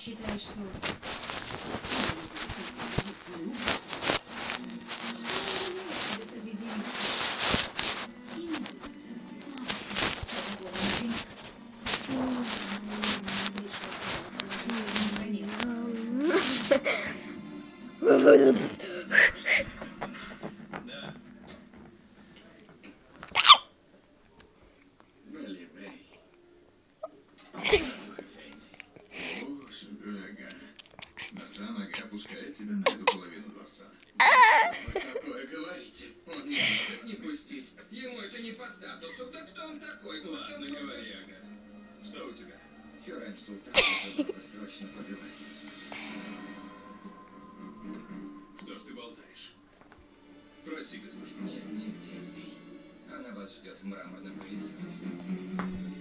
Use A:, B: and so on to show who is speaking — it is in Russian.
A: считаешь, что...
B: Пускает тебя на эту половину дворца.
C: Вы такое говорите. Он не может не пустить. Ему это не по статусу. Да кто он такой?
B: Ладно, говори, ага. Что у тебя?
C: Хюррем Султан надо срочно поговорить с ним.
B: Что ж ты болтаешь? Проси госпожу.
C: Нет, не здесь, Бей. Она вас ждет в мраморном павильоне.